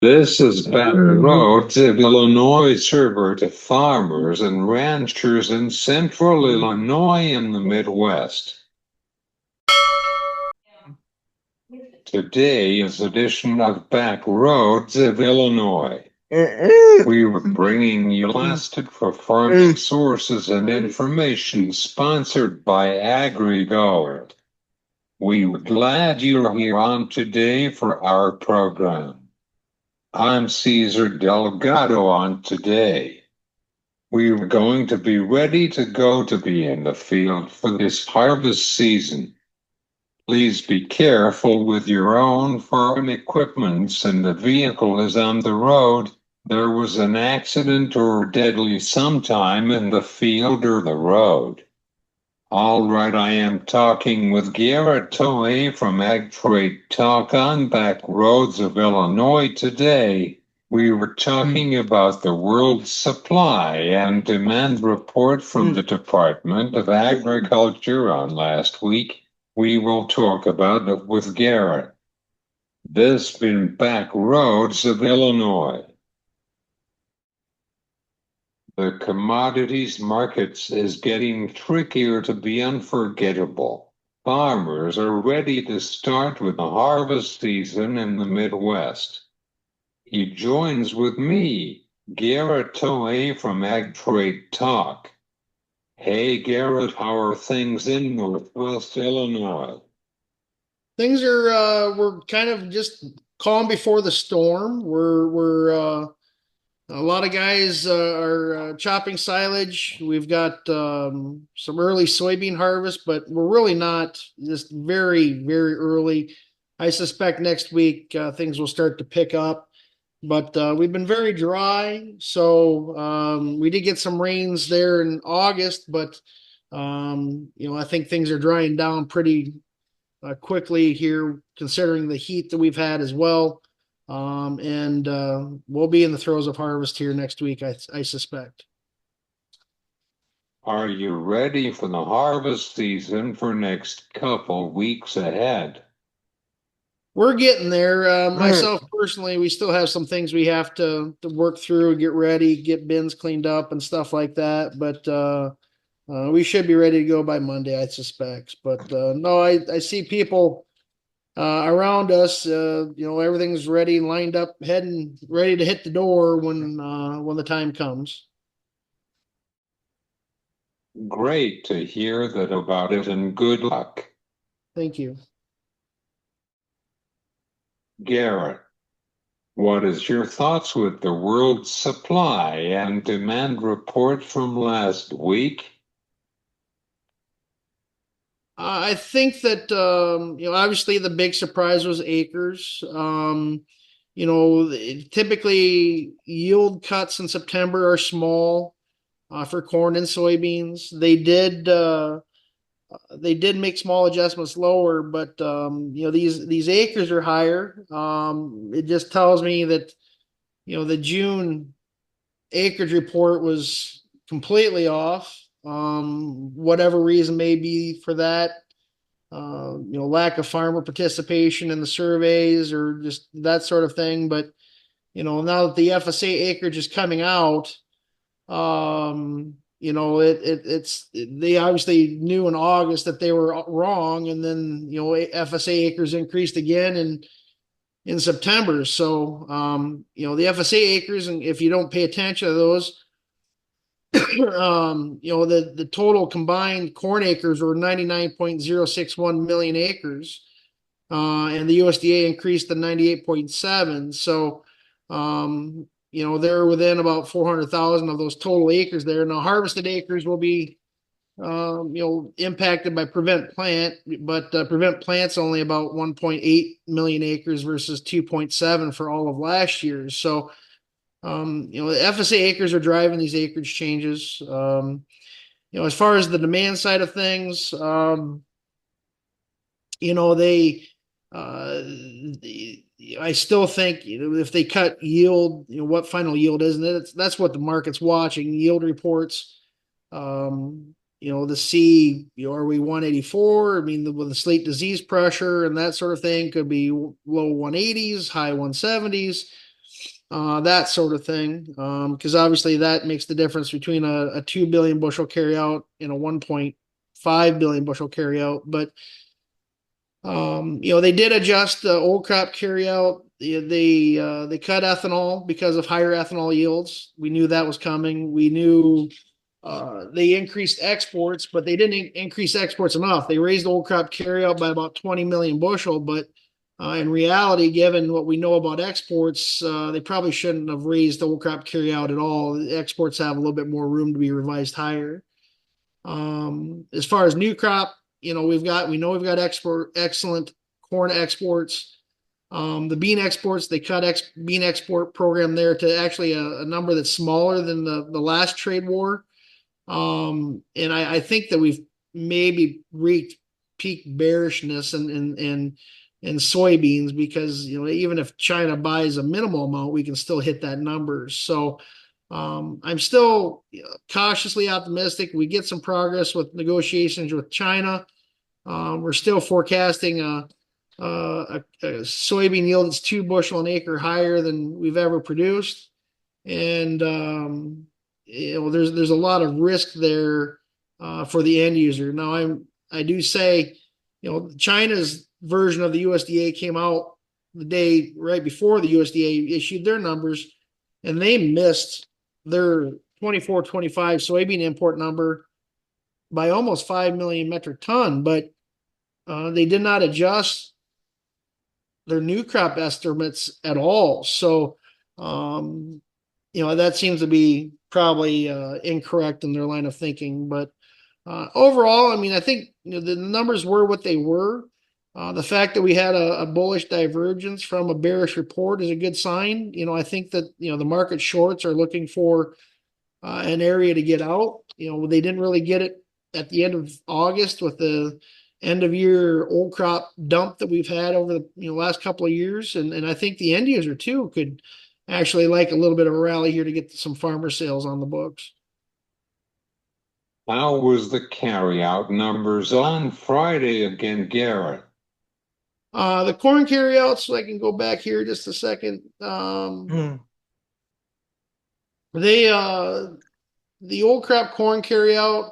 This is Baton Rouge, Illinois, server to farmers and ranchers in central Illinois in the Midwest. Today is edition of Back Roads of Illinois. We are bringing you lasted for farming sources and information sponsored by AgriGo. We're glad you're here on today for our program. I'm Cesar Delgado on today. We're going to be ready to go to be in the field for this harvest season. Please be careful with your own farm equipment and the vehicle is on the road. There was an accident or deadly sometime in the field or the road. All right, I am talking with Garrett toay from Ag Trade Talk on Back Roads of Illinois today. We were talking about the world supply and demand report from the Department of Agriculture on last week. We will talk about it with Garrett. This been Back Roads of Illinois. The commodities markets is getting trickier to be unforgettable. Farmers are ready to start with the harvest season in the Midwest. He joins with me, Garrett toay from Ag Trade Talk. Hey Garrett, how are things in Northwest Illinois? Things are we're kind of just calm before the storm. We're a lot of guys are chopping silage. We've got some early soybean harvest, but we're really not, just very early. I suspect next week things will start to pick up, but we've been very dry. So we did get some rains there in August, but I think things are drying down pretty quickly here, considering the heat that we've had as well. And we'll be in the throes of harvest here next week, I suspect. Are you ready for the harvest season for next couple weeks ahead? We're getting there. Myself personally, we still have some things we have to work through, get ready, get bins cleaned up and stuff like that. But we should be ready to go by Monday, I suspect. But no, I see people around us. Everything's ready, lined up, heading ready to hit the door when the time comes. Great to hear that about it and good luck. Thank you. Garrett, what is your thoughts with the world supply and demand report from last week? I think that obviously the big surprise was acres. Typically yield cuts in September are small for corn and soybeans. They did make small adjustments lower, but these acres are higher. It just tells me that the June acreage report was completely off. Whatever reason may be for that, lack of farmer participation in the surveys or just that sort of thing. But now that the FSA acreage is coming out, it's they obviously knew in August that they were wrong, and then FSA acres increased again in September. So the FSA acres, and if you don't pay attention to those, the total combined corn acres were 99.061 million acres, and the USDA increased to 98.7. So, they're within about 400,000 of those total acres there. Now, harvested acres will be, impacted by prevent plant, but prevent plant's only about 1.8 million acres versus 2.7 for all of last year. So, the FSA acres are driving these acreage changes. As far as the demand side of things, they, I still think if they cut yield, what final yield is, and that's what the market's watching. Yield reports, to see, are we 184? I mean, with the slate disease pressure and that sort of thing, could be low 180s, high 170s. that sort of thing. Because obviously that makes the difference between a 2 billion bushel carryout and a 1.5 billion bushel carryout. But they did adjust the old crop carryout. They cut ethanol because of higher ethanol yields. We knew that was coming. We knew they increased exports, but they didn't increase exports enough. They raised old crop carryout by about 20 million bushel, but in reality, given what we know about exports, they probably shouldn't have raised old crop carryout at all. The exports have a little bit more room to be revised higher. As far as new crop, we've got excellent corn exports. The bean exports, they cut bean export program there to actually a number that's smaller than the last trade war. And I think that we've maybe reached peak bearishness in soybeans because even if China buys a minimal amount, we can still hit that number. So I'm still cautiously optimistic. We get some progress with negotiations with China. We're still forecasting a soybean yield that's 2 bushel an acre higher than we've ever produced, and there's a lot of risk there for the end user. Now I do say, China's version of the USDA came out the day right before the USDA issued their numbers, and they missed their 24-25 soybean import number by almost 5 million metric ton, but they did not adjust their new crop estimates at all. So, that seems to be probably incorrect in their line of thinking. But overall, I mean, I think the numbers were what they were. The fact that we had a bullish divergence from a bearish report is a good sign. I think that the market shorts are looking for an area to get out. They didn't really get it at the end of August with the end of year old crop dump that we've had over the last couple of years, and I think the end user too could actually like a little bit of a rally here to get some farmer sales on the books. How was the carryout numbers on Friday again, Garrett? The corn carryouts, so I can go back here just a second. They the old crop corn carryout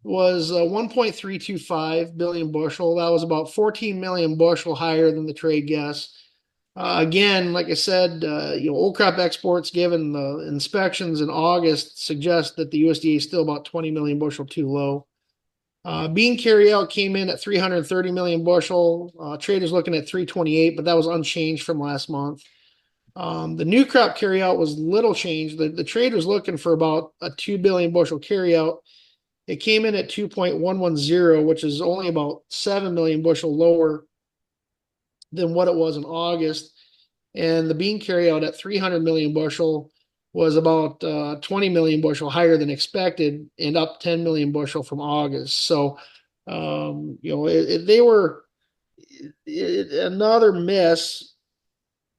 was 1.325 billion bushel. That was about 14 million bushel higher than the trade guess. Again, like I said, old crop exports, given the inspections in August, suggest that the USDA is still about 20 million bushel too low. Bean carryout came in at 330 million bushel. Traders looking at 328, but that was unchanged from last month. The new crop carryout was little changed. The traders looking for about a 2 billion bushel carryout. It came in at 2.110, which is only about 7 million bushel lower than what it was in August. And the bean carryout at 300 million bushel was about 20 million bushel higher than expected and up 10 million bushel from August. So, they were another miss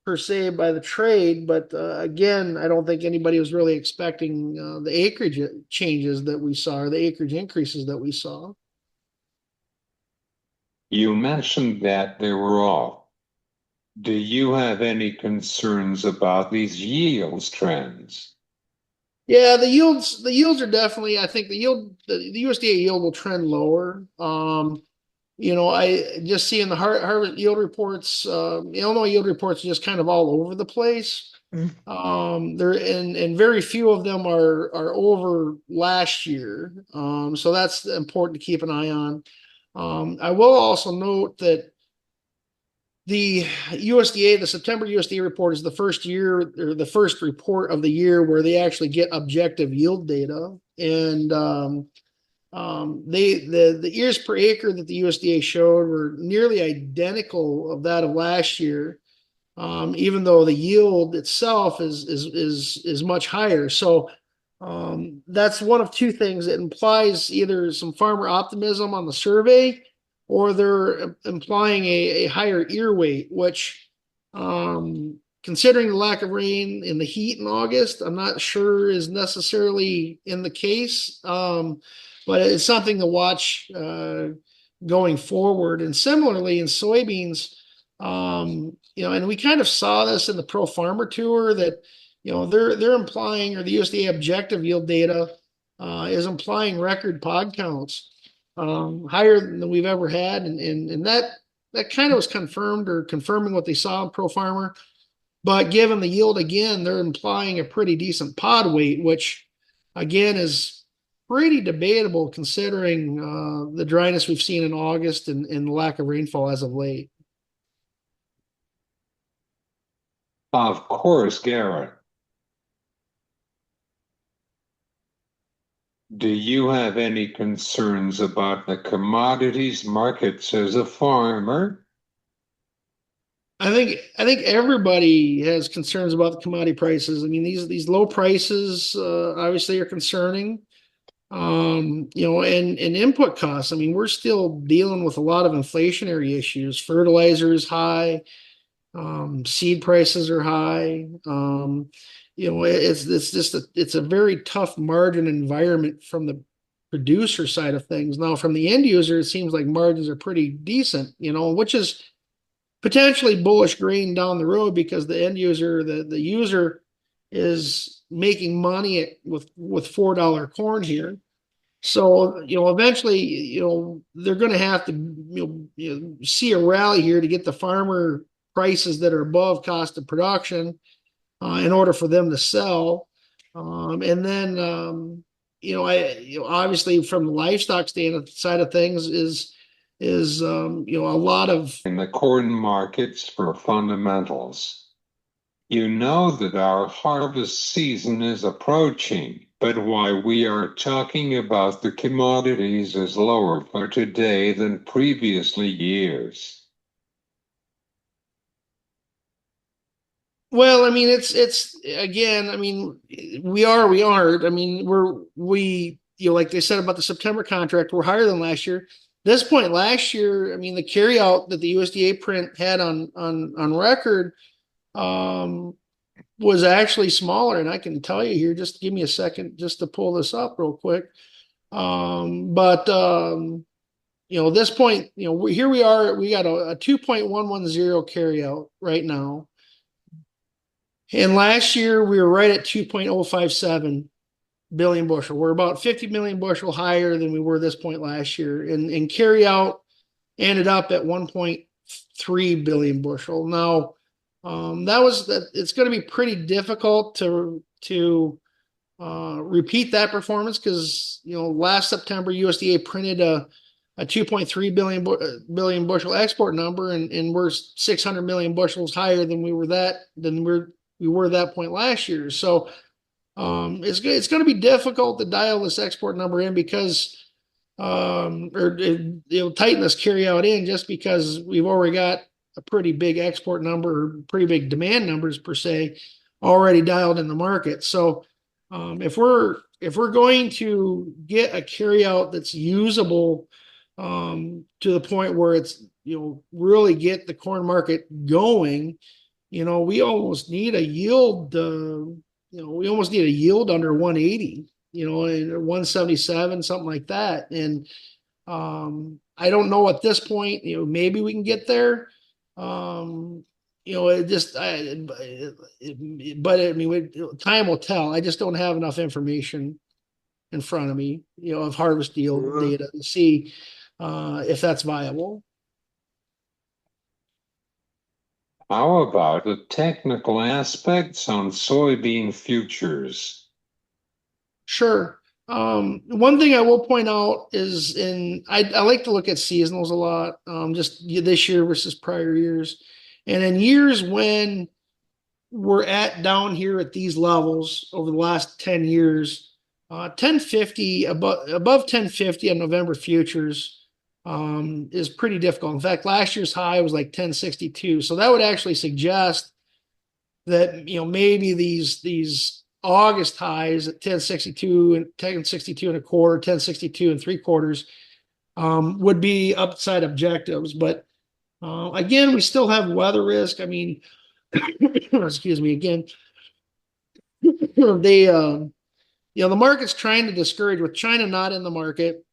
per se by the trade, but again, I don't think anybody was really expecting the acreage changes that we saw or the acreage increases that we saw. You mentioned that they were off. Do you have any concerns about these yields trends? Yeah, the yields are definitely, I think the USDA yield will trend lower. I just seeing the harvest yield reports, Illinois yield reports are just kind of all over the place. There and very few of them are over last year. So that's important to keep an eye on. I will also note that the USDA, the September USDA report is the first year or the first report of the year where they actually get objective yield data. And the ears per acre that the USDA showed were nearly identical of that of last year, even though the yield itself is much higher. So that's one of two things. It implies either some farmer optimism on the survey, or they're implying a higher ear weight, which, considering the lack of rain and the heat in August, I'm not sure is necessarily in the case. But it's something to watch going forward. And similarly, in soybeans, and we kind of saw this in the Pro Farmer Tour that, they're implying, or the USDA objective yield data is implying record pod counts, higher than we've ever had, and that kind of was confirmed or confirming what they saw in Pro Farmer. But given the yield again, they're implying a pretty decent pod weight, which again is pretty debatable considering the dryness we've seen in August and the lack of rainfall as of late. Of course, Garrett. Do you have any concerns about the commodities markets as a farmer? I think everybody has concerns about the commodity prices. I mean, these low prices obviously are concerning. And input costs. I mean, we're still dealing with a lot of inflationary issues. Fertilizer is high, seed prices are high. It's just it's a very tough margin environment from the producer side of things. Now, from the end user, it seems like margins are pretty decent, which is potentially bullish grain down the road because the end user, the user is making money with $4 corn here. So, eventually, they're going to have to, see a rally here to get the farmer prices that are above cost of production in order for them to sell. And then, obviously from the livestock side of things is a lot of In the corn markets for fundamentals. You know that our harvest season is approaching, but why we are talking about the commodities is lower for today than previously years. Well, I mean, it's again, I mean, we aren't. I mean, we like they said about the September contract, we're higher than last year. This point last year, I mean, the carryout that the USDA print had on record was actually smaller, and I can tell you here. Just give me a second, just to pull this up real quick. But this point, here we are. We got a 2.110 carryout right now. And last year we were right at 2.057 billion bushel. We're about 50 million bushel higher than we were this point last year. And carry out ended up at 1.3 billion bushel. Now, it's going to be pretty difficult to repeat that performance because, last September USDA printed a 2.3 billion bushel export number, and we're 600 million bushels higher than we were that point last year. So it's going to be difficult to dial this export number in because it'll tighten this carry out in just because we've already got a pretty big export number, pretty big demand numbers per se, already dialed in the market. So if we're going to get a carry out that's usable to the point where it's really get the corn market going, we almost need a yield. We almost need a yield under 180, 177, something like that. And I don't know at this point. Maybe we can get there. It just, but I mean, time will tell. I just don't have enough information in front of me, of harvest yield data to see if that's viable. How about the technical aspects on soybean futures? Sure. One thing I will point out is I like to look at seasonals a lot, just this year versus prior years. And in years when we're at down here at these levels over the last 10 years, 1050 above 1050 on November futures is pretty difficult. In fact, last year's high was like 1062. So that would actually suggest that maybe these August highs at 1062 and 1062 and a quarter, 1062 and three quarters would be upside objectives. But again, we still have weather risk. I mean, excuse me again. The market's trying to discourage, with China not in the market.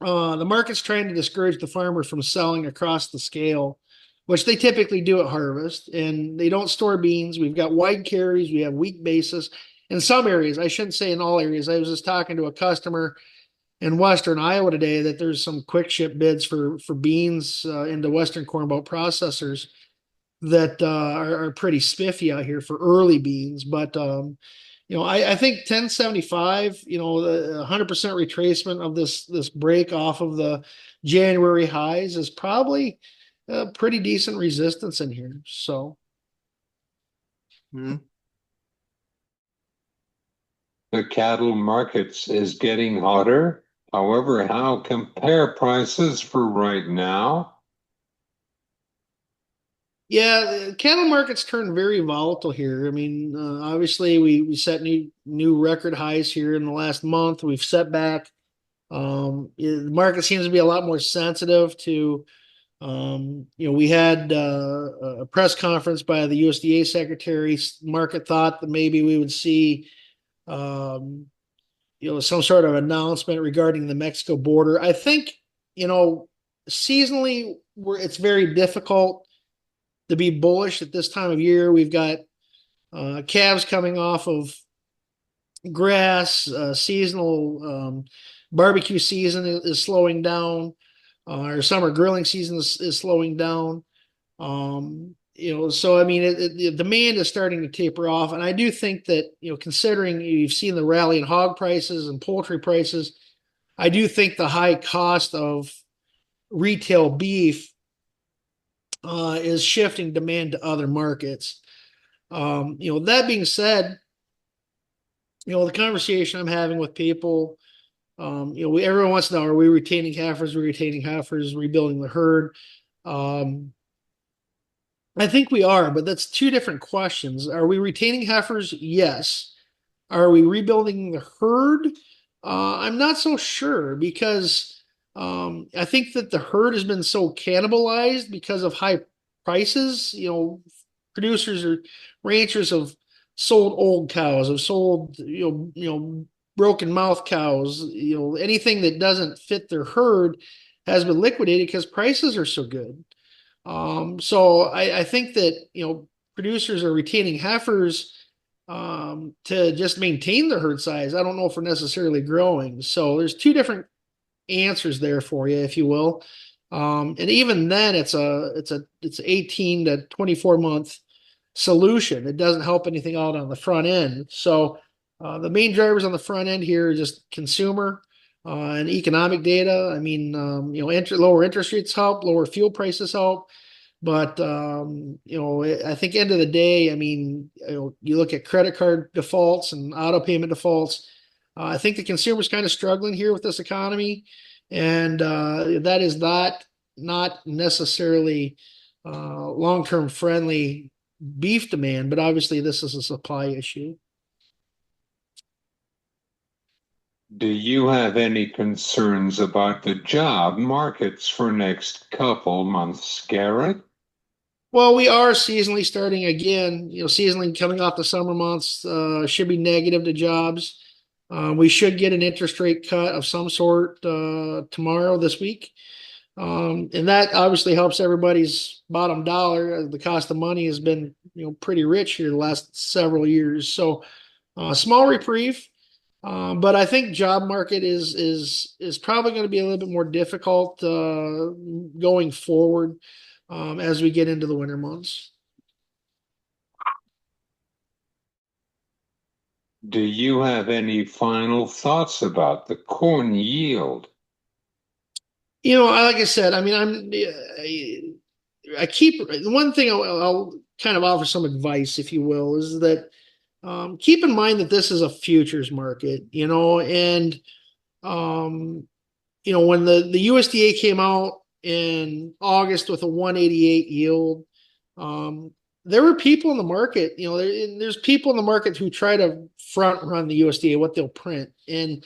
The market's trying to discourage the farmer from selling across the scale, which they typically do at harvest, and they don't store beans. We've got wide carries, we have weak basis. In some areas, I shouldn't say in all areas. I was just talking to a customer in Western Iowa today that there's some quick ship bids for beans into Western Corn Belt processors that are pretty spiffy out here for early beans. But I think 1075, the 100% retracement of this break off of the January highs is probably a pretty decent resistance in here. So, the cattle markets is getting hotter. However, how compare prices for right now? yeah, cattle markets turn very volatile here. I mean, obviously we set new record highs here in the last month. We've set back. The market seems to be a lot more sensitive to. We had a press conference by the USDA secretary. Market thought that maybe we would see, some sort of announcement regarding the Mexico border. I think, seasonally, it's very difficult to be bullish at this time of year. We've got calves coming off of grass, seasonal barbecue season is slowing down. Our summer grilling season is slowing down. So I mean, the demand is starting to taper off, and I do think that considering you've seen the rally in hog prices and poultry prices, I do think the high cost of retail beef is shifting demand to other markets. That being said, the conversation I'm having with people, everyone wants to know, are we retaining heifers? We're retaining heifers, rebuilding the herd. I think we are, but that's two different questions. Are we retaining heifers? Yes. Are we rebuilding the herd? I'm not so sure because I think that the herd has been so cannibalized because of high prices. Producers or ranchers have sold old cows, have sold broken mouth cows. Anything that doesn't fit their herd has been liquidated because prices are so good. So I think that producers are retaining heifers to just maintain their herd size. I don't know if we're necessarily growing. So there's two different answers there for you, if you will. And even then, it's 18 to 24 month solution. It doesn't help anything out on the front end. So the main drivers on the front end here are just consumer and economic data. I mean, lower interest rates help, lower fuel prices help. But I think end of the day, I mean, you look at credit card defaults and auto payment defaults. I think the consumer's kind of struggling here with this economy, and that is not necessarily long-term friendly beef demand. But obviously, this is a supply issue. Do you have any concerns about the job markets for next couple months, Garrett? Well, we are seasonally starting again. Seasonally coming off the summer months should be negative to jobs. We should get an interest rate cut of some sort tomorrow, this week. And that obviously helps everybody's bottom dollar. The cost of money has been, pretty rich here the last several years. So small reprieve. But I think job market is probably going to be a little bit more difficult going forward as we get into the winter months. Do you have any final thoughts about the corn yield? Like I said, I mean, I keep one thing I'll kind of offer some advice, if you will, is that keep in mind that this is a futures market, and when the USDA came out in August with a 188 yield, there were people in the market, there's people in the market who try to front run the USDA, what they'll print. And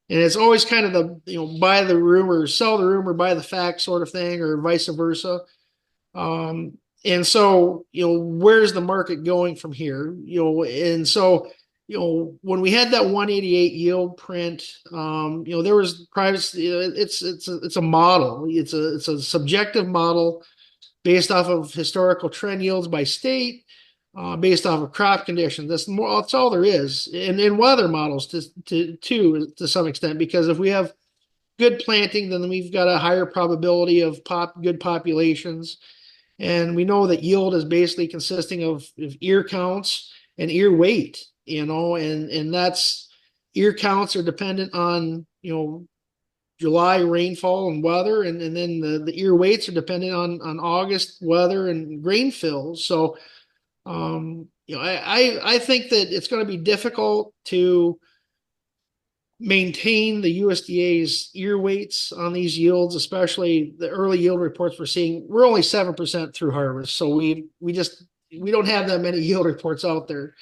it's always kind of the, buy the rumor, sell the rumor, buy the fact sort of thing, or vice versa. And so, where's the market going from here? And so, when we had that 188 yield print, there was privacy. It's a model. It's a subjective model. based off of historical trend yields by state, based off of crop conditions. That's all there is, and weather models to some extent. Because if we have good planting, then we've got a higher probability of good populations. And we know that yield is basically consisting of ear counts and ear weight, and that's ear counts are dependent on, July rainfall and weather, and then the ear weights are dependent on August weather and grain fills. So, I think that it's going to be difficult to maintain the USDA's ear weights on these yields, especially the early yield reports we're seeing. We're only 7% through harvest, so we don't have that many yield reports out there.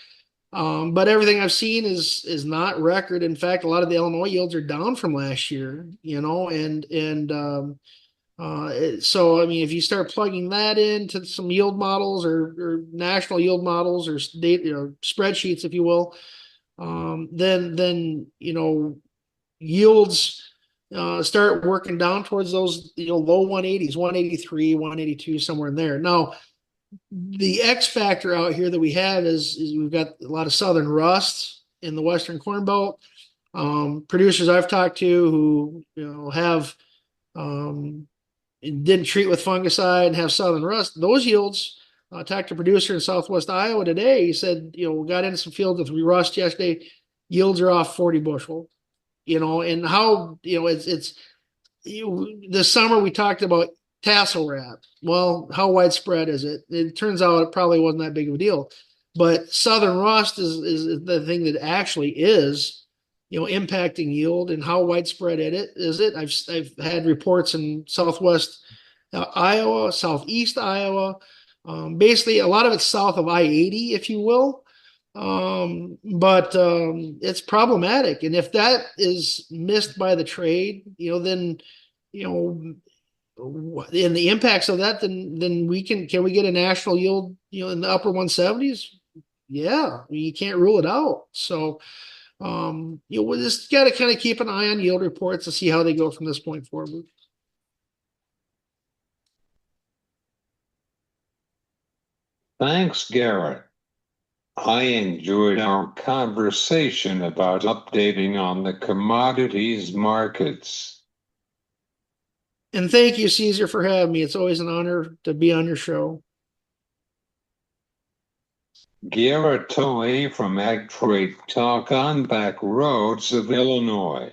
But everything I've seen is not record. In fact, a lot of the Illinois yields are down from last year, so I mean, if you start plugging that into some yield models or national yield models or spreadsheets, if you will, then yields start working down towards those low 180s, 183, 182, somewhere in there. Now, the X factor out here that we have is we've got a lot of southern rust in the Western Corn Belt. Producers I've talked to who have didn't treat with fungicide and have southern rust, those yields. I talked to a producer in Southwest Iowa today. He said, we got into some fields with rust yesterday. Yields are off 40 bushel. And how it's this summer we talked about tassel wrap. Well, how widespread is it? It turns out it probably wasn't that big of a deal, but southern rust is the thing that actually is impacting yield. And how widespread is it? I've had reports in Southwest Iowa, Southeast Iowa, basically a lot of it's south of I-80, if you will. But it's problematic. And if that is missed by the trade, then, and the impacts of that, then can we get a national yield, in the upper 170s? Yeah, you can't rule it out. So, we just got to kind of keep an eye on yield reports to see how they go from this point forward. Thanks, Garrett. I enjoyed our conversation about updating on the commodities markets. And thank you, Cesar, for having me. It's always an honor to be on your show. Garrett toay from Ag Trade Talk on back roads of Illinois.